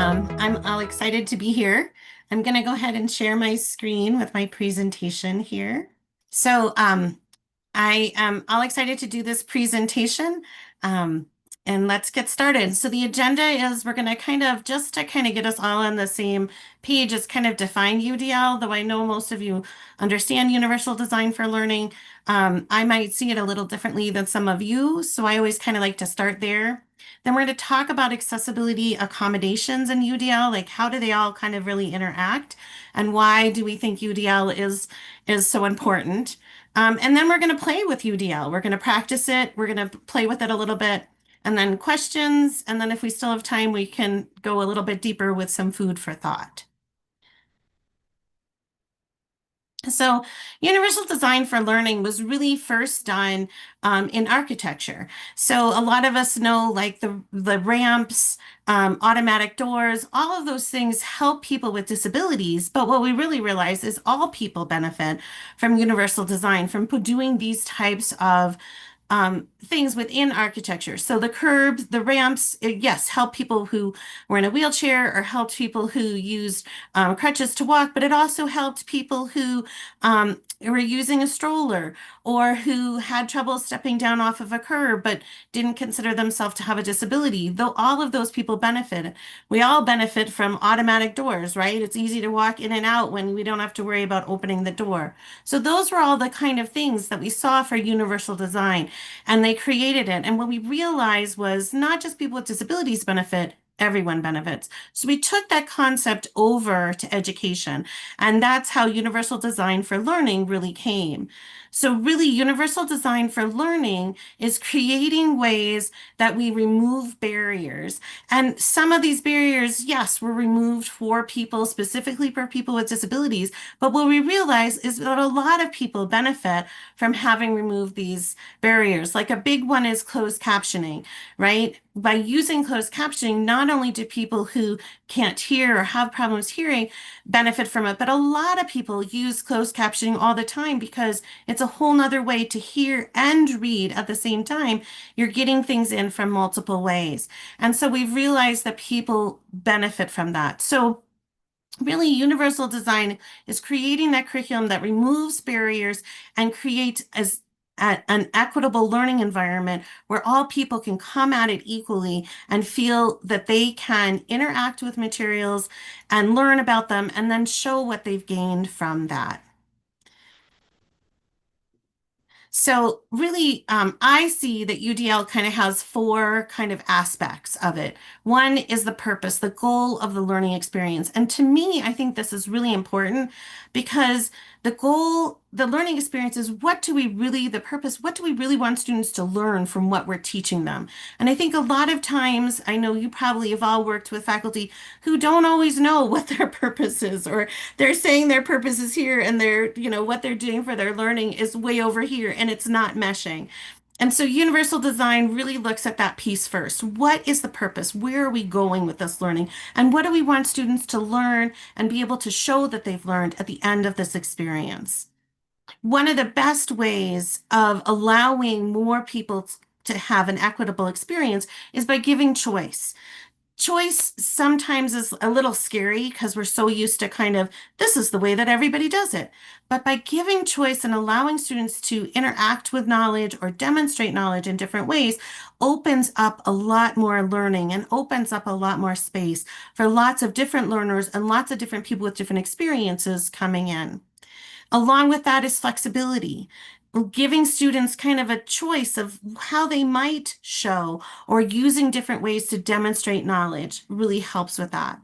I'm all excited to be here. I'm going to go ahead and share my screen with my presentation here. I am all excited to do this presentation. Um, and let's get started. So the agenda is we're going to just to get us all on the same page is kind of define UDL, though I know most of you understand Universal Design for Learning. I might see it a little differently than some of you, so I always kind of like to start there. Then we're going to talk about accessibility accommodations in UDL, like how do they all kind of really interact, and why do we think UDL is so important. And then we're going to play with UDL. We're going to practice it. We're going to play with it a little bit, and then questions. And then if we still have time, we can go a little bit deeper with some food for thought. So Universal Design for Learning was really first done in architecture. So a lot of us know like the ramps, automatic doors, all of those things help people with disabilities. But what we really realize is all people benefit from universal design, from doing these types of things within architecture. So the curbs, the ramps, yes, help people who were in a wheelchair or helped people who used crutches to walk, but it also helped people who were using a stroller or who had trouble stepping down off of a curb but didn't consider themselves to have a disability. Though all of those people benefit. We all benefit from automatic doors, right? It's easy to walk in and out when we don't have to worry about opening the door. So those were all the kind of things that we saw for universal design, and they created it. And what we realized was not just people with disabilities benefit, everyone benefits. So we took that concept over to education, and that's how universal design for learning really came. So really, universal design for learning is creating ways that we remove barriers. And some of these barriers, yes, were removed for people, specifically for people with disabilities. But what we realize is that a lot of people benefit from having removed these barriers. Like a big one is closed captioning, right? By using closed captioning, not only do people who can't hear or have problems hearing benefit from it, but a lot of people use closed captioning all the time because it's a whole nother way to hear and read at the same time. You're getting things in from multiple ways. And so we've realized that people benefit from that. So really, universal design is creating that curriculum that removes barriers and creates an equitable learning environment where all people can come at it equally and feel that they can interact with materials and learn about them and then show what they've gained from that. So really, I see that UDL kind of has four kind of aspects of it. One is the purpose, the goal of the learning experience. And to me, I think this is really important because the goal, the learning experience is the purpose, what do we really want students to learn from what we're teaching them? And I think a lot of times, I know you probably have all worked with faculty who don't always know what their purpose is, or they're saying their purpose is here and what they're doing for their learning is way over here and it's not meshing. And so universal design really looks at that piece first. What is the purpose? Where are we going with this learning? And what do we want students to learn and be able to show that they've learned at the end of this experience? One of the best ways of allowing more people to have an equitable experience is by giving choice. Choice sometimes is a little scary because we're so used to this is the way that everybody does it. But by giving choice and allowing students to interact with knowledge or demonstrate knowledge in different ways opens up a lot more learning and opens up a lot more space for lots of different learners and lots of different people with different experiences coming in. Along with that is flexibility, giving students kind of a choice of how they might show or using different ways to demonstrate knowledge really helps with that.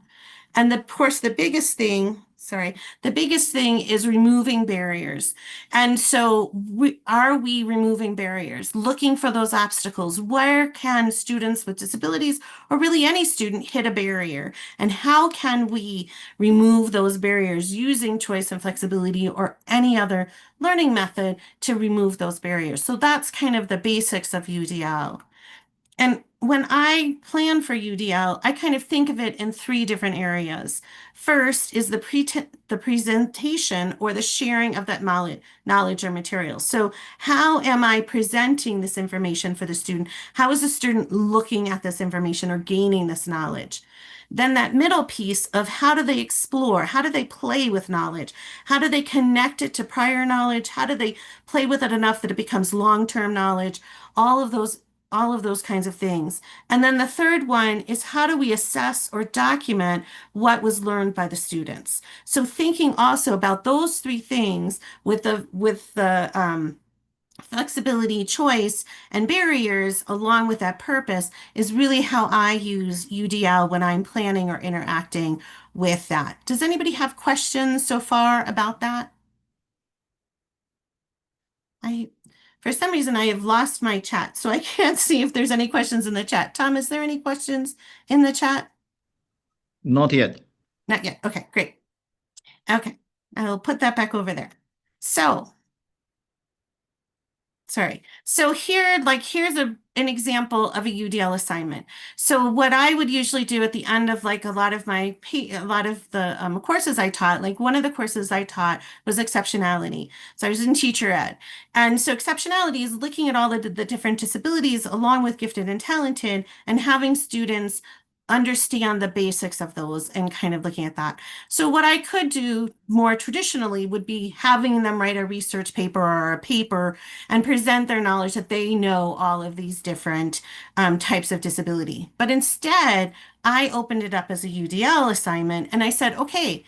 And of course, the biggest thing is removing barriers. And so are we removing barriers, looking for those obstacles? Where can students with disabilities or really any student hit a barrier? And how can we remove those barriers using choice and flexibility or any other learning method to remove those barriers? So that's kind of the basics of UDL. And when I plan for UDL, I kind of think of it in three different areas. First is the presentation or the sharing of that knowledge or material. So how am I presenting this information for the student? How is the student looking at this information or gaining this knowledge? Then that middle piece of how do they explore? How do they play with knowledge? How do they connect it to prior knowledge? How do they play with it enough that it becomes long-term knowledge? All of those, all of those kinds of things. And then the third one is how do we assess or document what was learned by the students? So thinking also about those three things with the flexibility, choice, and barriers, along with that purpose, is really how I use UDL when I'm planning or interacting with that. Does anybody have questions so far about that? I, for some reason, I have lost my chat, so I can't see if there's any questions in the chat. Tom, is there any questions in the chat? Not yet. Not yet. Okay, great. Okay, I'll put that back over there. So, sorry. So here, here's an example of a UDL assignment. So what I would usually do at the end of like a lot of the courses I taught, like one of the courses I taught was exceptionality. So I was in teacher ed. And so exceptionality is looking at all of the different disabilities along with gifted and talented and having students understand the basics of those and kind of looking at that. So what I could do more traditionally would be having them write a research paper or a paper and present their knowledge that they know all of these different types of disability. But instead, I opened it up as a UDL assignment and I said, okay,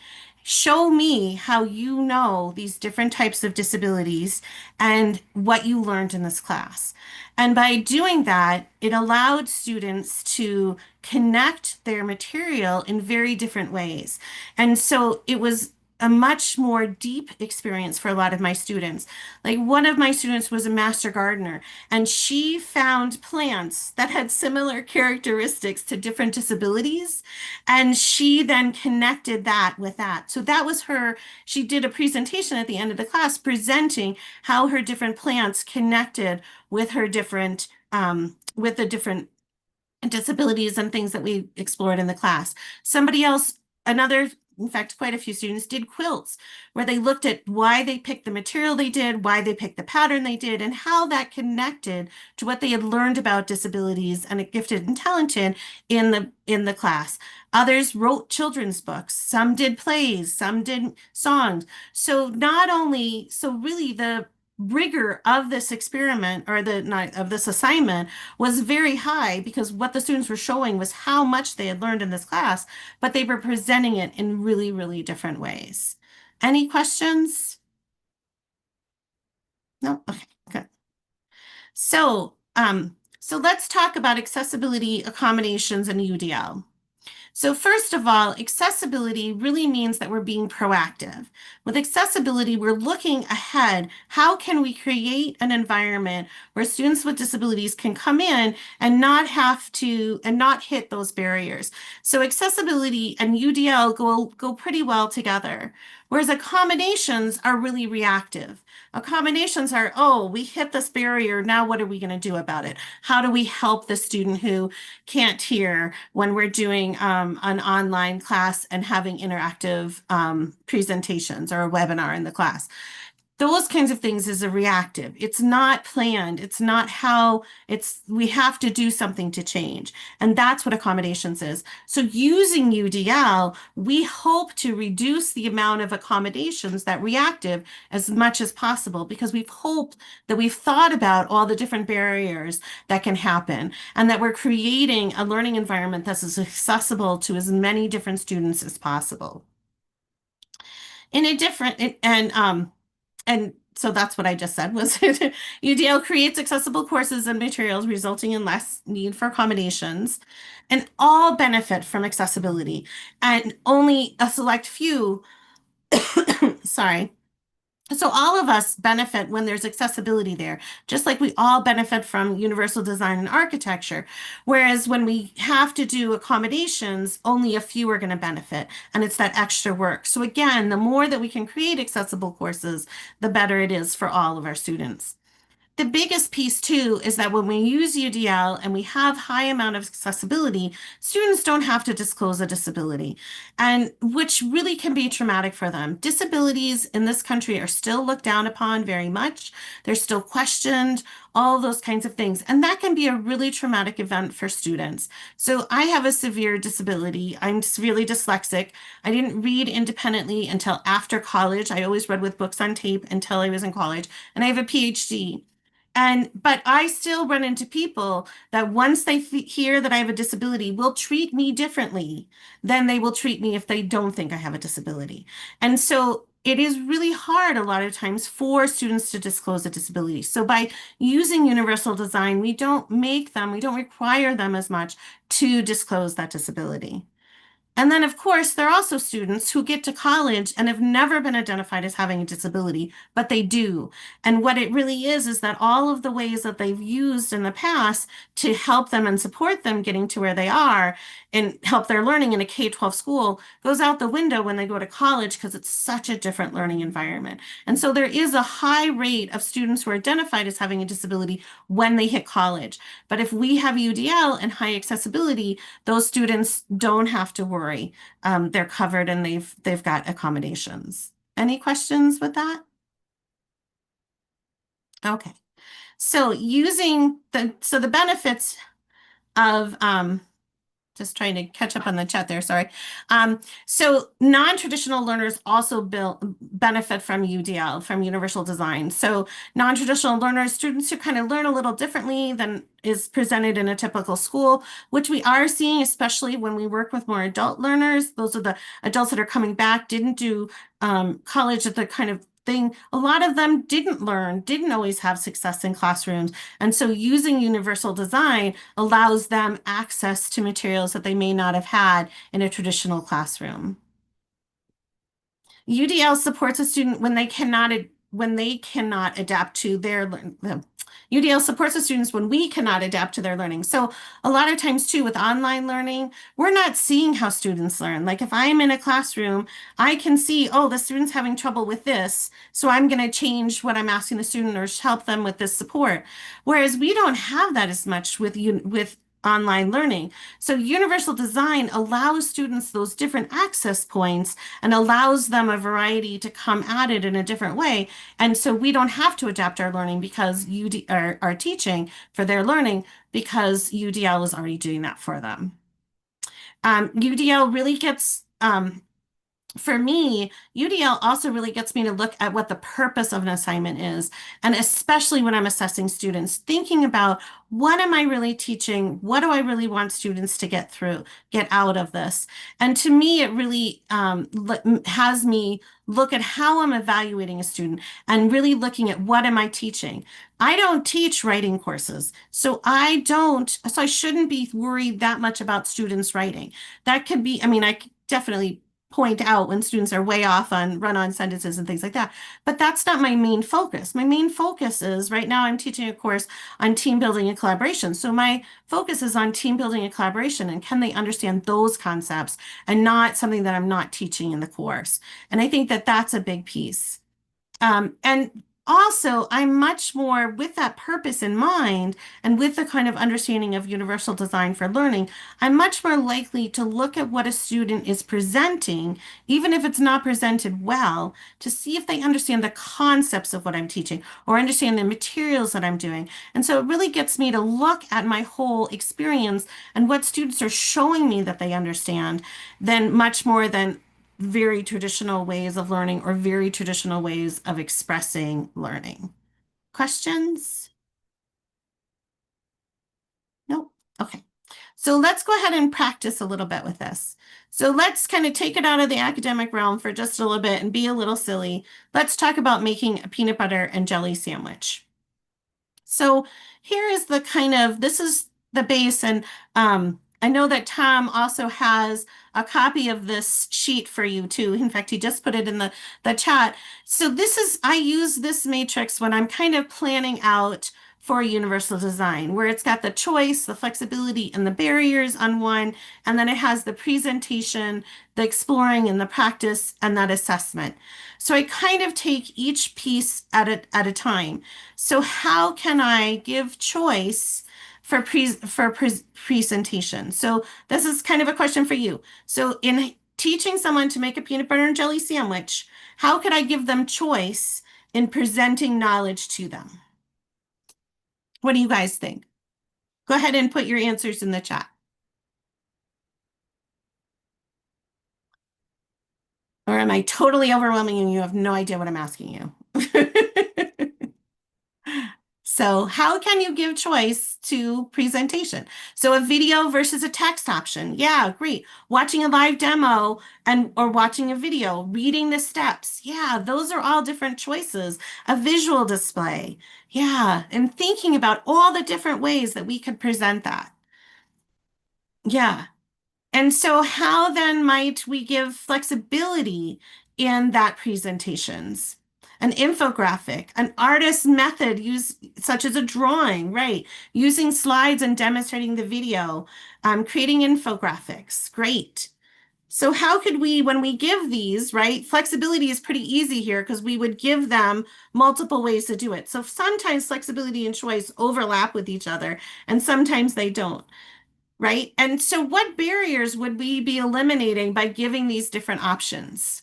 show me how you know these different types of disabilities and what you learned in this class. And by doing that, it allowed students to connect their material in very different ways. And so it was a much more deep experience for a lot of my students. Like one of my students was a master gardener, and she found plants that had similar characteristics to different disabilities. And she then connected that with that. So that was her, she did a presentation at the end of the class presenting how her different plants connected with her different, with the different disabilities and things that we explored in the class. Somebody else, in fact, quite a few students did quilts where they looked at why they picked the material they did, why they picked the pattern they did, and how that connected to what they had learned about disabilities and gifted and talented in the class. Others wrote children's books. Some did plays, some did songs. So really the rigor of this experiment or of this assignment was very high because what the students were showing was how much they had learned in this class, but they were presenting it in really, really different ways. Any questions? No? Okay, good. So let's talk about accessibility accommodations in UDL. So first of all, accessibility really means that we're being proactive. With accessibility, we're looking ahead. How can we create an environment where students with disabilities can come in and not hit those barriers? So accessibility and UDL go pretty well together. Whereas accommodations are really reactive. Accommodations are, oh, we hit this barrier. Now what are we going to do about it? How do we help the student who can't hear when we're doing an online class and having interactive presentations or a webinar in the class? Those kinds of things is a reactive. It's not planned. It's not we have to do something to change. And that's what accommodations is. So using UDL, we hope to reduce the amount of accommodations that reactive as much as possible because we've thought about all the different barriers that can happen and that we're creating a learning environment that's as accessible to as many different students as possible. And so that's what I just said was UDL creates accessible courses and materials resulting in less need for accommodations and all benefit from accessibility and only a select few, sorry. So all of us benefit when there's accessibility there, just like we all benefit from universal design and architecture. Whereas when we have to do accommodations, only a few are going to benefit, and it's that extra work. So again, the more that we can create accessible courses, the better it is for all of our students. The biggest piece too is that when we use UDL and we have high amount of accessibility, students don't have to disclose a disability, and which really can be traumatic for them. Disabilities in this country are still looked down upon very much. They're still questioned. all those kinds of things. And that can be a really traumatic event for students. So I have a severe disability. I'm severely dyslexic. I didn't read independently until after college. I always read with books on tape until I was in college. And I have a PhD. But I still run into people that once they hear that I have a disability will treat me differently than they will treat me if they don't think I have a disability. And so it is really hard a lot of times for students to disclose a disability. So by using universal design, we don't require them as much to disclose that disability. And then, of course, there are also students who get to college and have never been identified as having a disability, but they do. And what it really is that all of the ways that they've used in the past to help them and support them getting to where they are and help their learning in a K-12 school goes out the window when they go to college because it's such a different learning environment. And so there is a high rate of students who are identified as having a disability when they hit college. But if we have UDL and high accessibility, those students don't have to worry. They're covered and they've got accommodations. Any questions with that? Okay. So the benefits of just trying to catch up on the chat there, sorry. So non-traditional learners also benefit from UDL, from universal design. So non-traditional learners, students who kind of learn a little differently than is presented in a typical school, which we are seeing, especially when we work with more adult learners. Those are the adults that are coming back, didn't do college at the kind of thing. A lot of them didn't always have success in classrooms. And so using universal design allows them access to materials that they may not have had in a traditional classroom. UDL supports a student when they cannot adapt to their UDL supports the students when we cannot adapt to their learning. So a lot of times too with online learning, we're not seeing how students learn. Like if I'm in a classroom, I can see, oh, the student's having trouble with this, so I'm going to change what I'm asking the student or help them with this support. Whereas we don't have that as much with online learning. So universal design allows students those different access points and allows them a variety to come at it in a different way. And so we don't have to adapt our learning because our teaching for their learning because UDL is already doing that for them. UDL really gets for me, UDL also really gets me to look at what the purpose of an assignment is. And especially when I'm assessing students, thinking about what am I really teaching? What do I really want students to get out of this? And to me, it really has me look at how I'm evaluating a student and really looking at what am I teaching? I don't teach writing courses, so I shouldn't be worried that much about students writing. That could be, I definitely point out when students are way off on run-on sentences and things like that. But that's not my main focus. My main focus is right now I'm teaching a course on team building and collaboration. So my focus is on team building and collaboration and can they understand those concepts and not something that I'm not teaching in the course. And I think that that's a big piece. And also, I'm much more with that purpose in mind and with the kind of understanding of universal design for learning, I'm much more likely to look at what a student is presenting, even if it's not presented well, to see if they understand the concepts of what I'm teaching or understand the materials that I'm doing. And so it really gets me to look at my whole experience and what students are showing me that they understand, much more than very traditional ways of learning or very traditional ways of expressing learning. Questions? Nope. Okay. So let's go ahead and practice a little bit with this. So let's kind of take it out of the academic realm for just a little bit and be a little silly. Let's talk about making a peanut butter and jelly sandwich. So here is this is the base, and I know that Tom also has a copy of this sheet for you too. In fact, he just put it in the chat. So I use this matrix when I'm kind of planning out for universal design, where it's got the choice, the flexibility, and the barriers on one, and then it has the presentation, the exploring, and the practice, and that assessment. So I kind of take each piece at a time. So how can I give choice for presentation? So this is kind of a question for you. So in teaching someone to make a peanut butter and jelly sandwich, how could I give them choice in presenting knowledge to them? What do you guys think? Go ahead and put your answers in the chat. Or am I totally overwhelming and you have no idea what I'm asking you? So how can you give choice to presentation? So a video versus a text option. Yeah, great. Watching a live demo and or watching a video, reading the steps. Yeah, those are all different choices. A visual display. Yeah, and thinking about all the different ways that we could present that. Yeah. And so how then might we give flexibility in that presentations? An infographic, an artist method use such as a drawing, right? Using slides and demonstrating the video, creating infographics. Great. So how could we, when we give these, right? Flexibility is pretty easy here because we would give them multiple ways to do it. So sometimes flexibility and choice overlap with each other and sometimes they don't. Right? And so what barriers would we be eliminating by giving these different options?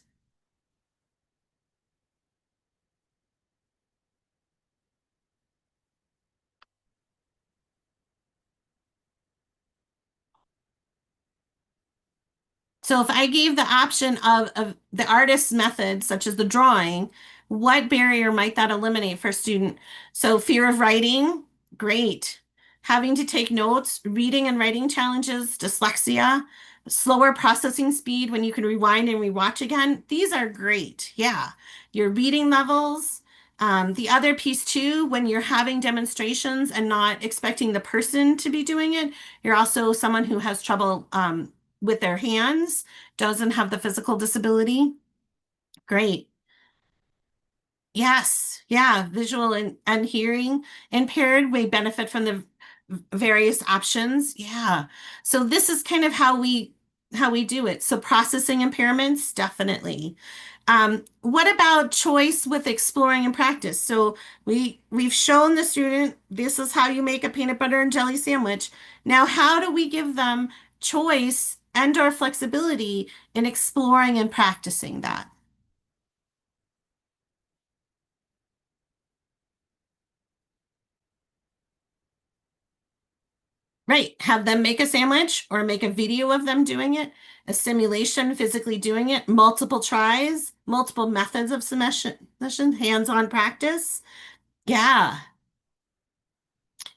So if I gave the option of the artist's method, such as the drawing, what barrier might that eliminate for a student? So fear of writing, great. Having to take notes, reading and writing challenges, dyslexia, slower processing speed when you can rewind and rewatch again. These are great. Yeah. Your reading levels. The other piece too, when you're having demonstrations and not expecting the person to be doing it, you're also someone who has trouble with their hands, doesn't have the physical disability. Great. Yes. Yeah. Visual and hearing impaired may benefit from the various options. Yeah. So this is kind of how we do it. So processing impairments, definitely. What about choice with exploring and practice? So we've shown the student this is how you make a peanut butter and jelly sandwich. Now, how do we give them choice and or flexibility in exploring and practicing that? Right. Have them make a sandwich or make a video of them doing it, a simulation physically doing it, multiple tries, multiple methods of submission, hands-on practice. Yeah.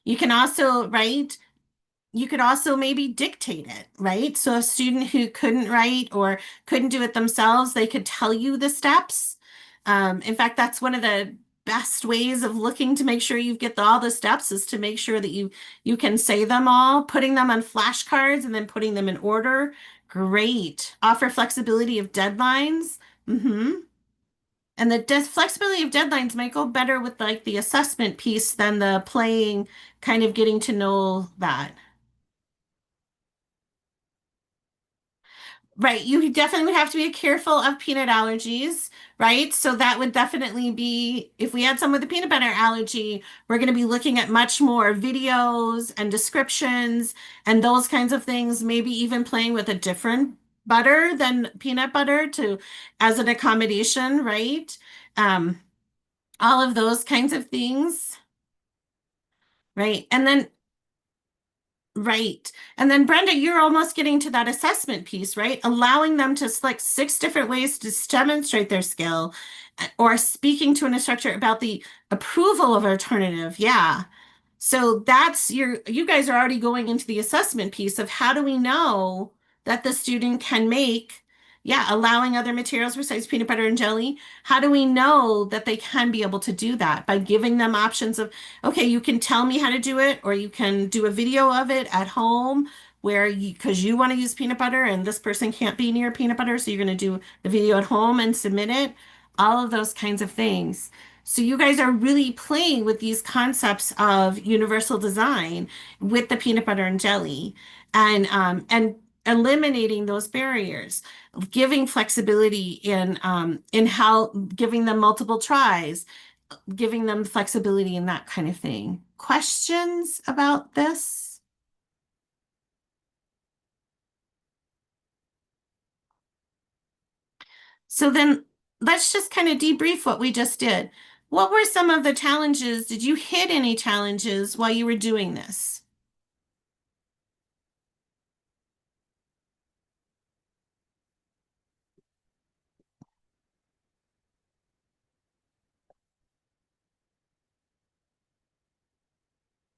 You can also, right? You could also maybe dictate it, right? So a student who couldn't write or couldn't do it themselves, they could tell you the steps. In fact, that's one of the best ways of looking to make sure you get all the steps is to make sure that you can say them all, putting them on flashcards and then putting them in order. Great. Offer flexibility of deadlines. Mm-hmm. And the flexibility of deadlines might go better with like the assessment piece than the playing, kind of getting to know that. Right. You definitely would have to be careful of peanut allergies, right? So that would definitely be, if we had someone with a peanut butter allergy, we're going to be looking at much more videos and descriptions and those kinds of things, maybe even playing with a different butter than peanut butter to as an accommodation, right? Um, all of those kinds of things, right? And then right. And then Brenda, you're almost getting to that assessment piece, right? Allowing them to select 6 different ways to demonstrate their skill or speaking to an instructor about the approval of alternative. Yeah. So that's you guys are already going into the assessment piece of how do we know that the student can make, yeah, allowing other materials besides peanut butter and jelly. How do we know that they can be able to do that by giving them options of, okay, you can tell me how to do it, or you can do a video of it at home where because you want to use peanut butter and this person can't be near peanut butter, so you're going to do the video at home and submit it. All of those kinds of things. So you guys are really playing with these concepts of universal design with the peanut butter and jelly and eliminating those barriers, giving flexibility in how giving them multiple tries, giving them flexibility and that kind of thing. Questions about this? So then let's just kind of debrief what we just did. what were some of the challenges? Did you hit any challenges while you were doing this?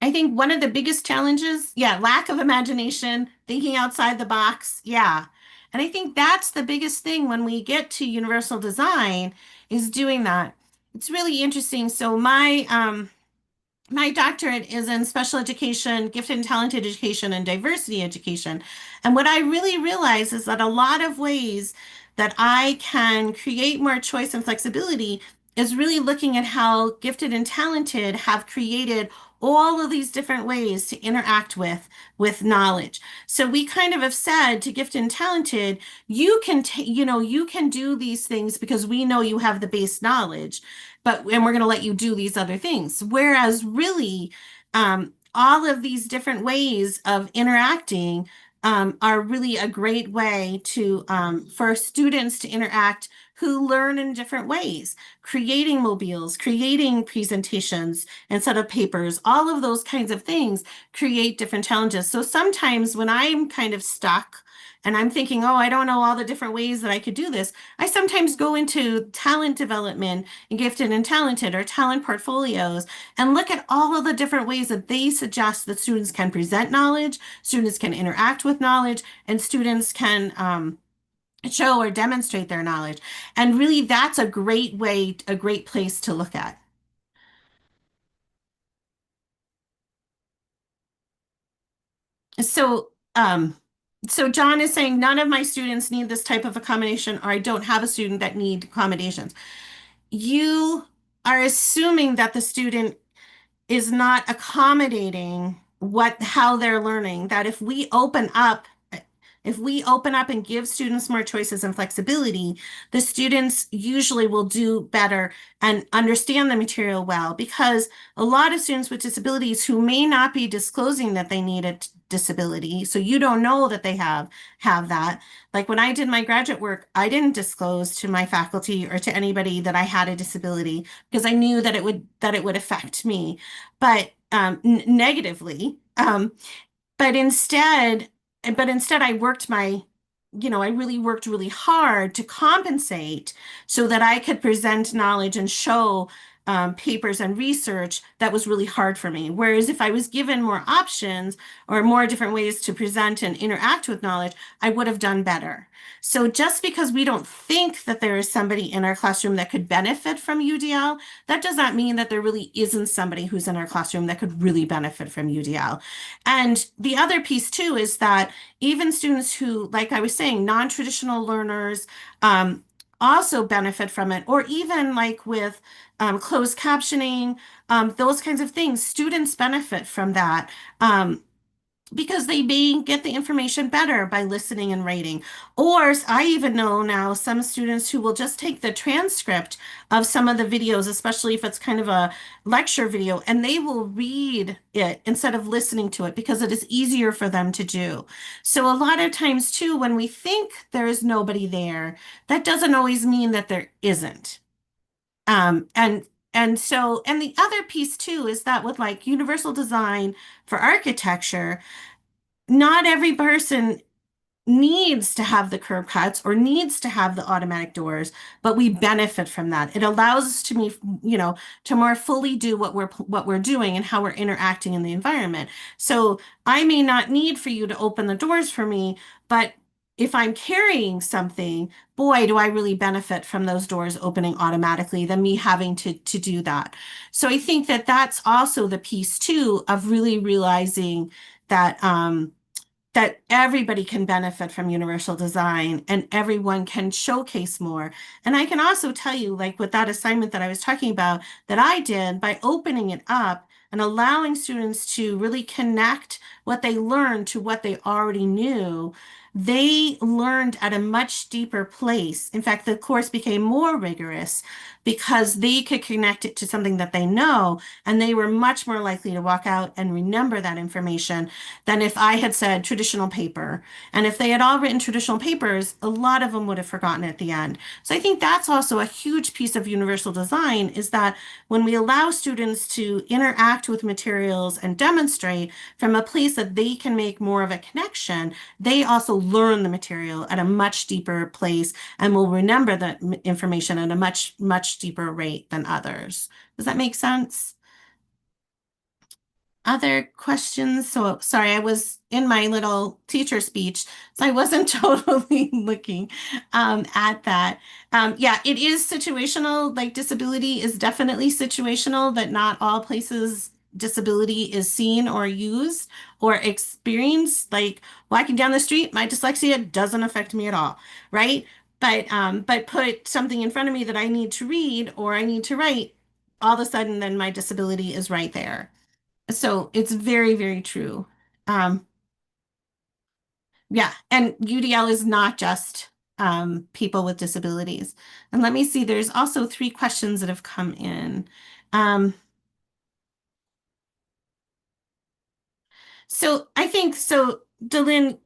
I think one of the biggest challenges, yeah, lack of imagination, thinking outside the box. Yeah. And I think that's the biggest thing when we get to universal design is doing that. It's really interesting. So my doctorate is in special education, gifted and talented education, and diversity education. And what I really realize is that a lot of ways that I can create more choice and flexibility is really looking at how gifted and talented have created all of these different ways to interact with knowledge. So we kind of have said to gifted and talented, you can you can do these things because we know you have the base knowledge, and we're going to let you do these other things. Whereas really, all of these different ways of interacting are really a great way to for students to interact who learn in different ways, creating mobiles, creating presentations instead of papers, all of those kinds of things create different challenges. So sometimes when I'm kind of stuck and I'm thinking, oh, I don't know all the different ways that I could do this, I sometimes go into talent development and gifted and talented or talent portfolios and look at all of the different ways that they suggest that students can present knowledge, students can interact with knowledge, and students can show or demonstrate their knowledge. And really, that's a great way, a great place to look at. So, so John is saying none of my students need this type of accommodation, or I don't have a student that need accommodations. You are assuming that the student is not accommodating how they're learning, that if we open up and give students more choices and flexibility, the students usually will do better and understand the material well, because a lot of students with disabilities who may not be disclosing that they need a disability, so you don't know that they have that. Like when I did my graduate work, I didn't disclose to my faculty or to anybody that I had a disability because I knew that it would affect me, but negatively. But instead, but instead, I really worked really hard to compensate so that I could present knowledge and show papers and research that was really hard for me. Whereas if I was given more options or more different ways to present and interact with knowledge, I would have done better. So just because we don't think that there is somebody in our classroom that could benefit from UDL, that does not mean that there really isn't somebody who's in our classroom that could really benefit from UDL. And the other piece too is that even students who, like I was saying, non-traditional learners also benefit from it, or even like with closed captioning, those kinds of things, students benefit from that. Because they may get the information better by listening and writing. Or I even know now some students who will just take the transcript of some of the videos, especially if it's kind of a lecture video, and they will read it instead of listening to it because it is easier for them to do. So a lot of times too, when we think there is nobody there, that doesn't always mean that there isn't. Um, and and the other piece too is that with like universal design for architecture, not every person needs to have the curb cuts or needs to have the automatic doors, but we benefit from that. It allows us to to more fully do what we're doing and how we're interacting in the environment. So I may not need for you to open the doors for me, but if I'm carrying something, boy, do I really benefit from those doors opening automatically than me having to do that. So I think that that's also the piece too of really realizing that that everybody can benefit from universal design and everyone can showcase more. And I can also tell you, like with that assignment that I was talking about that I did by opening it up and allowing students to really connect what they learned to what they already knew, they learned at a much deeper place. In fact, the course became more rigorous because they could connect it to something that they know, and they were much more likely to walk out and remember that information than if I had said traditional paper. And if they had all written traditional papers, a lot of them would have forgotten at the end. So I think that's also a huge piece of universal design is that when we allow students to interact with materials and demonstrate from a place that they can make more of a connection, they also learn the material at a much deeper place and will remember the information at a much, much deeper rate than others. Does that make sense? Other questions? So sorry, I was in my little teacher speech, so I wasn't totally looking at that. Yeah, it is situational. Like disability is definitely situational, that not all places disability is seen or used or experienced. Like walking down the street, my dyslexia doesn't affect me at all, right? But put something in front of me that I need to read or I need to write, all of a sudden, then my disability is right there. So it's very, very true. Um, yeah, and UDL is not just people with disabilities. And let me see, there's also three questions that have come in. Um, so I think so, Dylan,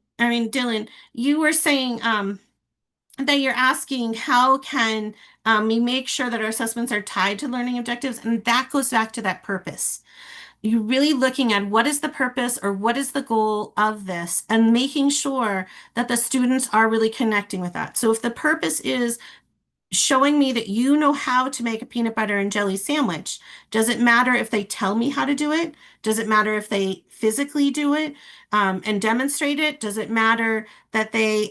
you were saying that you're asking how can we make sure that our assessments are tied to learning objectives, and that goes back to that purpose. You're really looking at what is the purpose or what is the goal of this and making sure that the students are really connecting with that. So if the purpose is showing me that you know how to make a peanut butter and jelly sandwich. Does it matter if they tell me how to do it? Does it matter if they physically do it and demonstrate it? Does it matter that they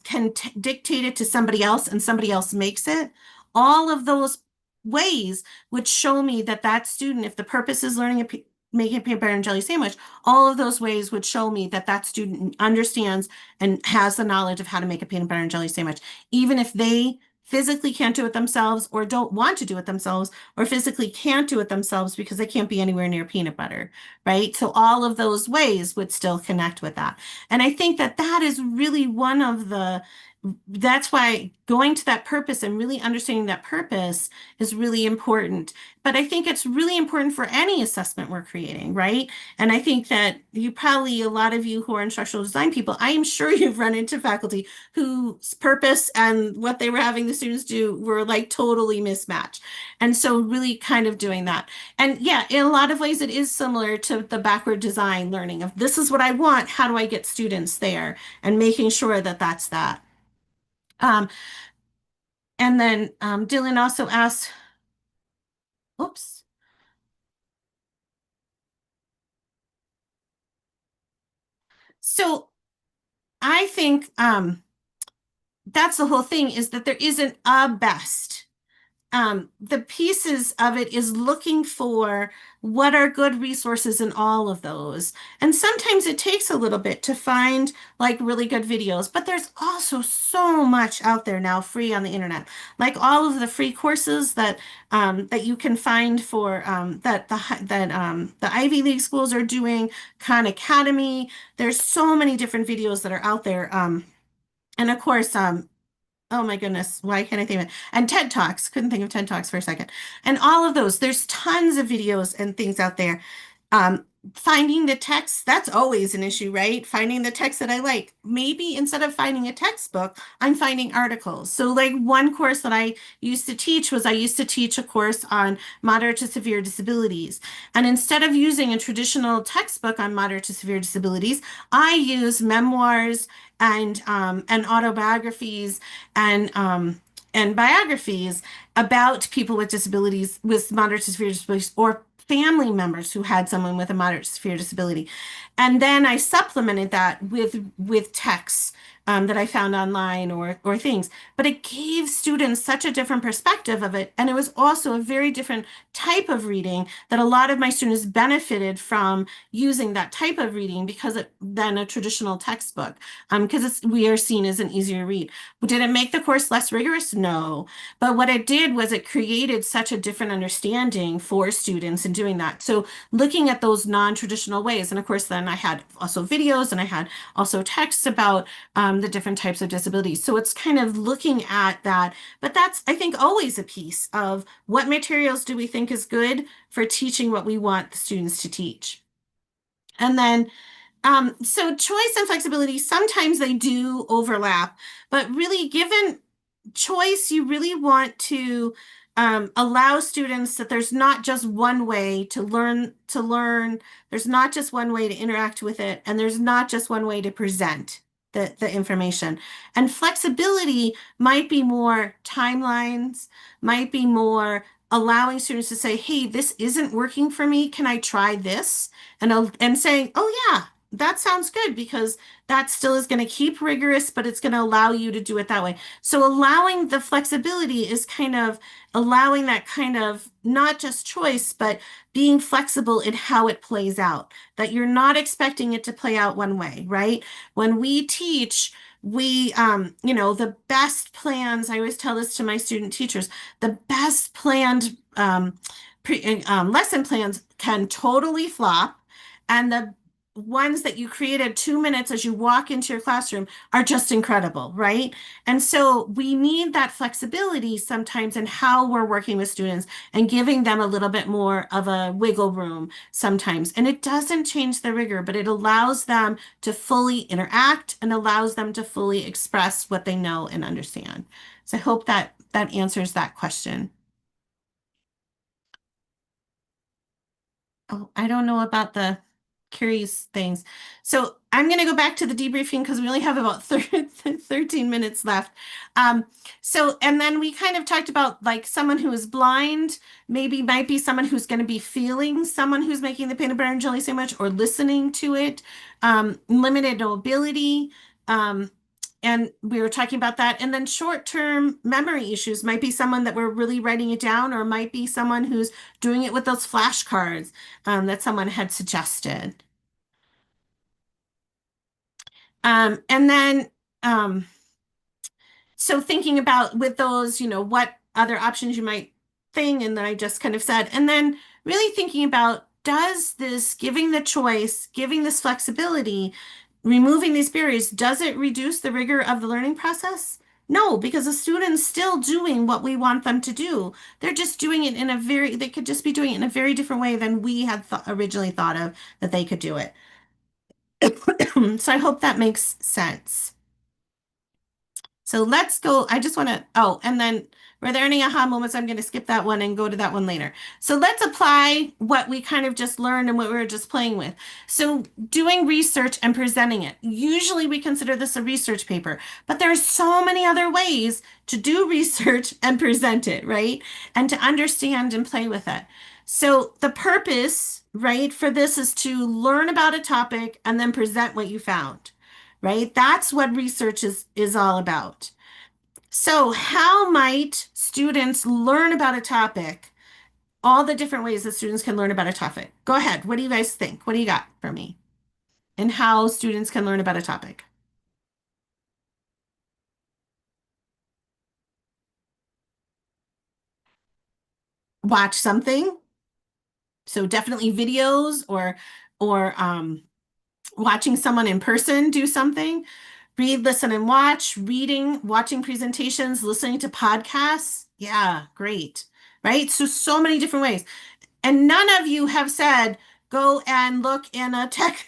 can dictate it to somebody else and somebody else makes it? All of those ways would show me that that student, if the purpose is learning making a peanut butter and jelly sandwich, all of those ways would show me that that student understands and has the knowledge of how to make a peanut butter and jelly sandwich, even if they physically can't do it themselves or don't want to do it themselves or physically can't do it themselves because they can't be anywhere near peanut butter, right? So all of those ways would still connect with that. And I think that that is really one of the that's why going to that purpose and really understanding that purpose is really important. But I think it's really important for any assessment we're creating, right? And I think that you probably, a lot of you who are instructional design people, I am sure you've run into faculty whose purpose and what they were having the students do were like totally mismatched. And so really kind of doing that. And yeah, in a lot of ways, it is similar to the backward design learning of this is what I want. How do I get students there? And making sure that that's that. Um, and then Dylan also asked, oops. So I think that's the whole thing is that there isn't a best. The pieces of it is looking for what are good resources in all of those. And sometimes it takes a little bit to find like really good videos, but there's also so much out there now free on the internet. Like all of the free courses that you can find for that the Ivy League schools are doing, Khan Academy. There's so many different videos that are out there. And of course, oh my goodness, why can't I think of it? And TED Talks, couldn't think of TED Talks for a second. And all of those, there's tons of videos and things out there. Um, Finding the text, that's always an issue, right? Finding the text that I like. Maybe instead of finding a textbook, I'm finding articles. So like one course that I used to teach was I used to teach a course on moderate to severe disabilities. And instead of using a traditional textbook on moderate to severe disabilities, I use memoirs and autobiographies and biographies about people with disabilities, with moderate to severe disabilities, or family members who had someone with a moderate to severe disability. And then I supplemented that with texts that I found online or things. But it gave students such a different perspective of it. And it was also a very different type of reading that a lot of my students benefited from using that type of reading than a traditional textbook. Because we are seen as an easier read. Did it make the course less rigorous? No. But what it did was it created such a different understanding for students in doing that. So looking at those non-traditional ways, and of course, then I had also videos and I had also texts about the different types of disabilities. So it's kind of looking at that. But that's, I think, always a piece of what materials do we think is good for teaching what we want the students to teach. And then so choice and flexibility, sometimes they do overlap, but really given choice, you really want to allow students that there's not just one way to learn. There's not just one way to interact with it, and there's not just one way to present the information. And flexibility might be more timelines, might be more allowing students to say, hey, this isn't working for me. Can I try this? And saying, oh yeah, that sounds good because that still is going to keep rigorous, but it's going to allow you to do it that way. So allowing the flexibility is kind of allowing that kind of not just choice, but being flexible in how it plays out, that you're not expecting it to play out one way, right? When we teach, the best plans, I always tell this to my student teachers, the best planned lesson plans can totally flop. And the ones that you created 2 minutes as you walk into your classroom are just incredible, right? And so we need that flexibility sometimes in how we're working with students and giving them a little bit more of a wiggle room sometimes. And it doesn't change the rigor, but it allows them to fully interact and allows them to fully express what they know and understand. So I hope that answers that question. Oh, I don't know about the curious things. So I'm going to go back to the debriefing because we only have about 13 minutes left. And then we kind of talked about like someone who is blind, maybe might be someone who's going to be feeling someone who's making the peanut butter and jelly sandwich or listening to it, limited mobility. And we were talking about that. And then short-term memory issues might be someone that we're really writing it down, or might be someone who's doing it with those flashcards that someone had suggested. And then, um, so thinking about with those, what other options you might think, and then I just kind of said, and then really thinking about does this giving the choice, giving this flexibility, removing these barriers, does it reduce the rigor of the learning process? No, because the student's still doing what we want them to do. They're just doing it they could just be doing it in a very different way than we had originally thought of that they could do it. So I hope that makes sense. So let's go. I just want to, oh, and then were there any aha moments? I'm going to skip that one and go to that one later. So let's apply what we kind of just learned and what we were just playing with. So doing research and presenting it. Usually we consider this a research paper, but there are so many other ways to do research and present it, right? And to understand and play with it. So the purpose, right, for this is to learn about a topic and then present what you found, right? That's what research is all about. So, how might students learn about a topic? All the different ways that students can learn about a topic. Go ahead. What do you guys think? What do you got for me? And how students can learn about a topic? Watch something. So definitely videos or watching someone in person do something. Read, listen, and watch, reading, watching presentations, listening to podcasts. Yeah, great. Right? So many different ways. And none of you have said, go and look in a tech.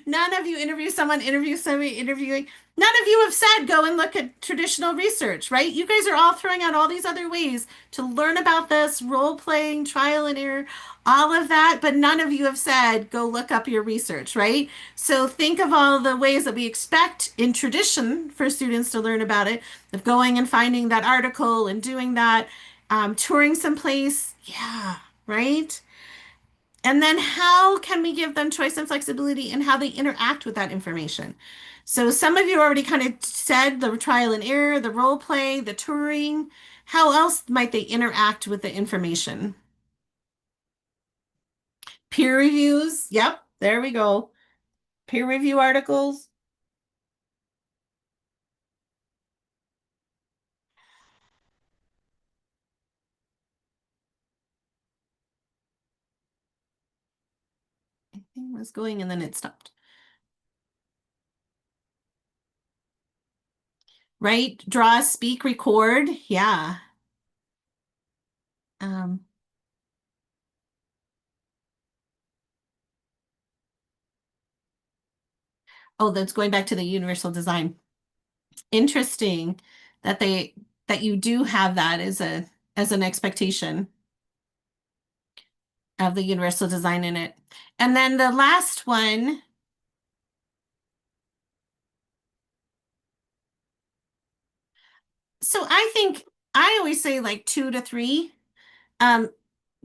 None of you interview somebody, interviewing. None of you have said, go and look at traditional research, right? You guys are all throwing out all these other ways to learn about this, role playing, trial and error, all of that. But none of you have said, go look up your research, right? So think of all the ways that we expect in tradition for students to learn about it, of going and finding that article and doing that, touring someplace. Yeah, right? And then how can we give them choice and flexibility in how they interact with that information? So some of you already kind of said the trial and error, the role play, the touring. How else might they interact with the information? Peer reviews. Yep, there we go. Peer review articles. It was going and then it stopped. right? Draw, speak, record. Yeah. Um, oh, that's going back to the universal design. Interesting that they that you do have that as an expectation of the universal design in it. And then the last one, so I think I always say like 2 to 3. Um,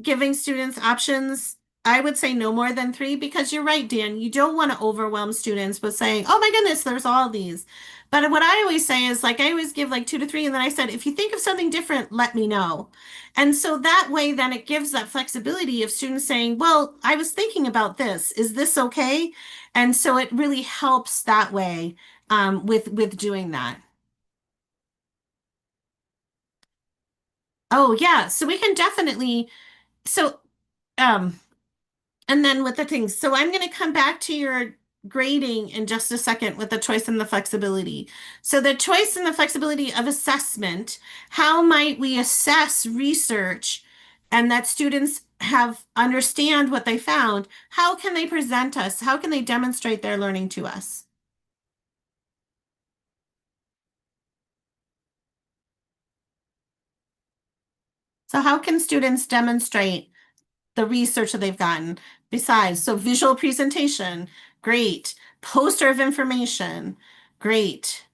Giving students options, I would say no more than 3 because you're right, Dan. You don't want to overwhelm students with saying, oh my goodness, there's all these. But what I always say is like, I always give like 2 to 3. And then I said, if you think of something different, let me know. And so that way, then it gives that flexibility of students saying, well, I was thinking about this. Is this okay? And so it really helps that way with doing that. Oh, yeah. So we can definitely, so, um, and then with the things, so I'm going to come back to your grading in just a second with the choice and the flexibility. So the choice and the flexibility of assessment, how might we assess research and that students have understand what they found? How can they present us? How can they demonstrate their learning to us? So how can students demonstrate the research that they've gotten besides? So visual presentation, great. Poster of information, great.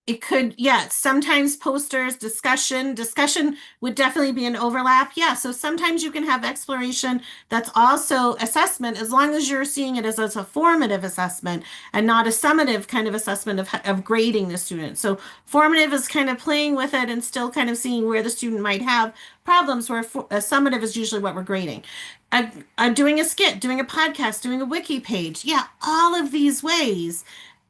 It could, yeah, sometimes posters, discussion would definitely be an overlap. Yeah, so sometimes you can have exploration that's also assessment as long as you're seeing it as a formative assessment and not a summative kind of assessment of grading the student. So formative is kind of playing with it and still kind of seeing where the student might have problems, where a summative is usually what we're grading. I'm doing a skit, doing a podcast, doing a wiki page. Yeah, all of these ways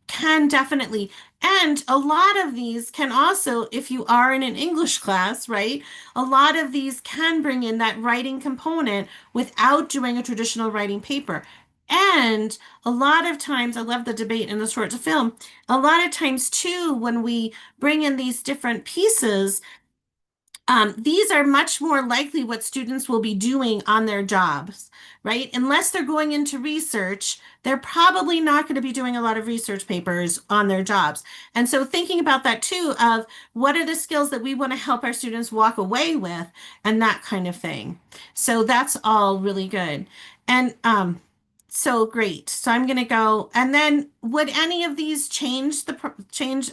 can definitely. And a lot of these can also, if you are in an English class, right? A lot of these can bring in that writing component without doing a traditional writing paper. And a lot of times, I love the debate in the short to film. A lot of times, too, when we bring in these different pieces, these are much more likely what students will be doing on their jobs, right? Unless they're going into research, they're probably not going to be doing a lot of research papers on their jobs. And so thinking about that too, of what are the skills that we want to help our students walk away with and that kind of thing. So that's all really good. And so great. So I'm going to go. And then would any of these change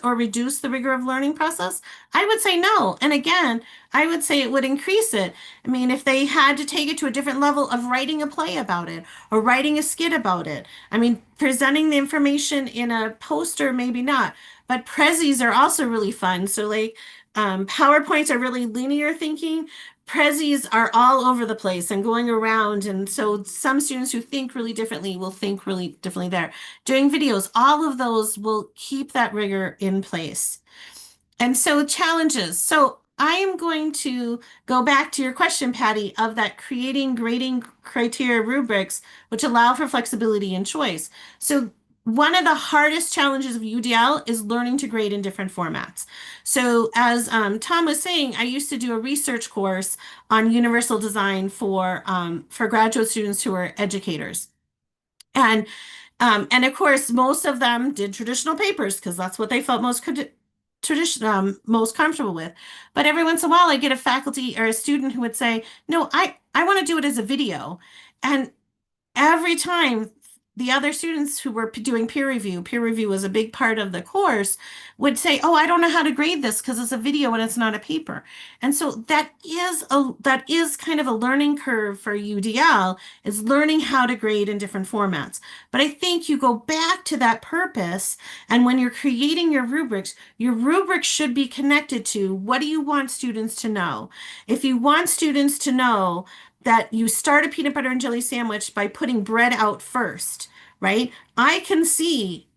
or reduce the rigor of learning process? I would say no. And again, I would say it would increase it. I mean, if they had to take it to a different level of writing a play about it or writing a skit about it. I mean, presenting the information in a poster, maybe not, but prezis are also really fun. So like PowerPoints are really linear thinking. Prezis are all over the place and going around. And so some students who think really differently will think really differently there. Doing videos, all of those will keep that rigor in place. And so challenges. So I am going to go back to your question, Patty, of that creating grading criteria rubrics, which allow for flexibility and choice. So one of the hardest challenges of UDL is learning to grade in different formats. So as Tom was saying, I used to do a research course on universal design for graduate students who are educators. And of course, most of them did traditional papers because that's what they felt most comfortable with. But every once in a while, I get a faculty or a student who would say, "No, I want to do it as a video," and every time the other students who were doing peer review was a big part of the course, would say, "Oh, I don't know how to grade this because it's a video and it's not a paper." And so that is kind of a learning curve for UDL is learning how to grade in different formats. But I think you go back to that purpose, and when you're creating your rubrics should be connected to what do you want students to know? If you want students to know that you start a peanut butter and jelly sandwich by putting bread out first, right? I can see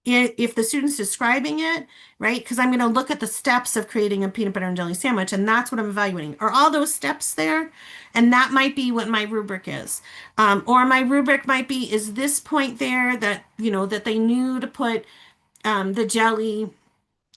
if the student's describing it, right? Because I'm going to look at the steps of creating a peanut butter and jelly sandwich, and that's what I'm evaluating. Are all those steps there? And that might be what my rubric is. Or my rubric might be, is this point there that, that they knew to put the jelly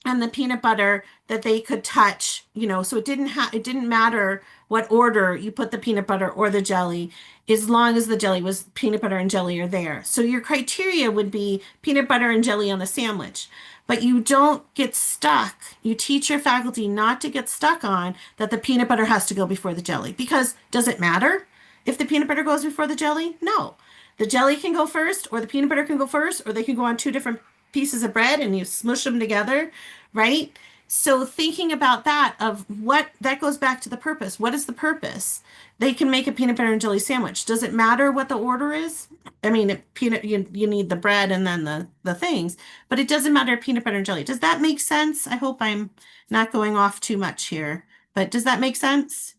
and the peanut butter that they could touch, so it didn't matter what order you put the peanut butter or the jelly, as long as the jelly was peanut butter and jelly are there. So your criteria would be peanut butter and jelly on the sandwich. But you don't get stuck. You teach your faculty not to get stuck on that the peanut butter has to go before the jelly. Because does it matter if the peanut butter goes before the jelly? No. The jelly can go first, or the peanut butter can go first, or they can go on two different pieces of bread and you smush them together, right? So thinking about that of what that goes back to the purpose. What is the purpose? They can make a peanut butter and jelly sandwich. Does it matter what the order is? I mean, you need the bread and then the things, but it doesn't matter peanut butter and jelly. Does that make sense? I hope I'm not going off too much here, but does that make sense?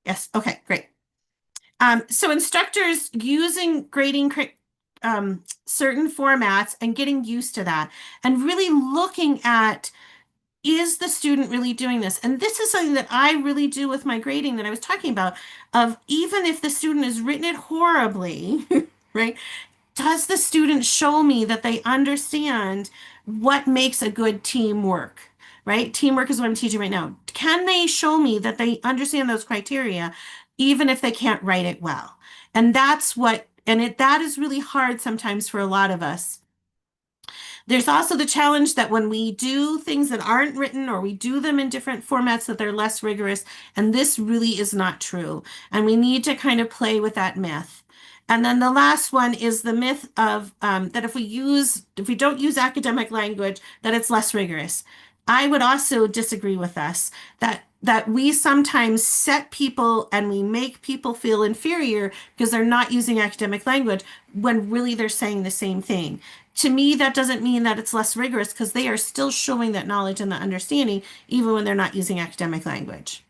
Yes. Okay, great. So instructors using grading certain formats and getting used to that and really looking at, is the student really doing this? And this is something that I really do with my grading that I was talking about, of even if the student has written it horribly, right? Does the student show me that they understand what makes a good team work? Right? Teamwork is what I'm teaching right now. Can they show me that they understand those criteria, even if they can't write it well? And that is really hard sometimes for a lot of us. There's also the challenge that when we do things that aren't written or we do them in different formats that they're less rigorous, and this really is not true. And we need to kind of play with that myth. And then the last one is the myth of that if we don't use academic language, that it's less rigorous. I would also disagree with us that we sometimes set people and we make people feel inferior because they're not using academic language when really they're saying the same thing. To me, that doesn't mean that it's less rigorous because they are still showing that knowledge and that understanding even when they're not using academic language.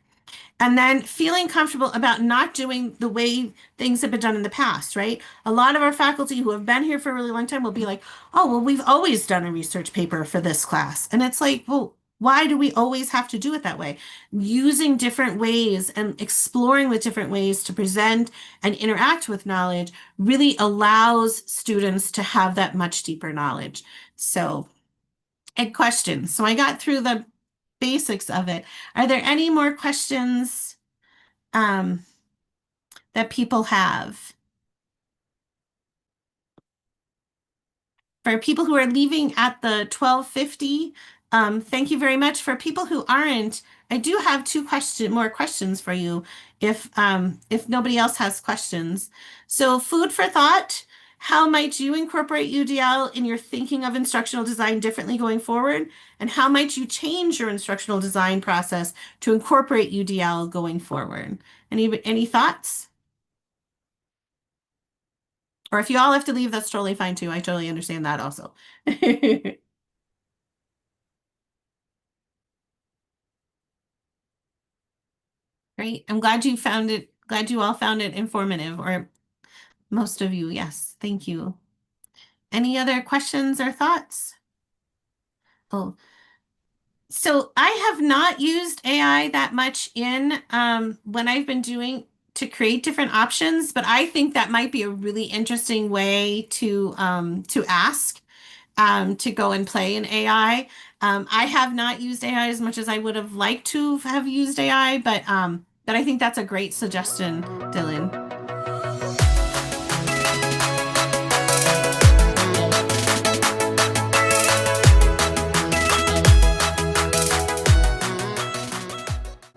And then feeling comfortable about not doing the way things have been done in the past, right? A lot of our faculty who have been here for a really long time will be like, oh, well, we've always done a research paper for this class. And it's like, well, why do we always have to do it that way? Using different ways and exploring with different ways to present and interact with knowledge really allows students to have that much deeper knowledge. So, and questions. So I got through the basics of it. Are there any more questions that people have? For people who are leaving at the 12:50, thank you very much. For people who aren't, I do have more questions for you if nobody else has questions. So food for thought, how might you incorporate UDL in your thinking of instructional design differently going forward? And how might you change your instructional design process to incorporate UDL going forward? Any thoughts? Or if you all have to leave, that's totally fine too. I totally understand that also. Great. I'm glad you all found it informative, or most of you. Yes. Thank you. Any other questions or thoughts? Oh, so I have not used AI that much in when I've been doing to create different options, but I think that might be a really interesting way to ask to go and play in AI. I have not used AI as much as I would have liked to have used AI, but I think that's a great suggestion, Dylan.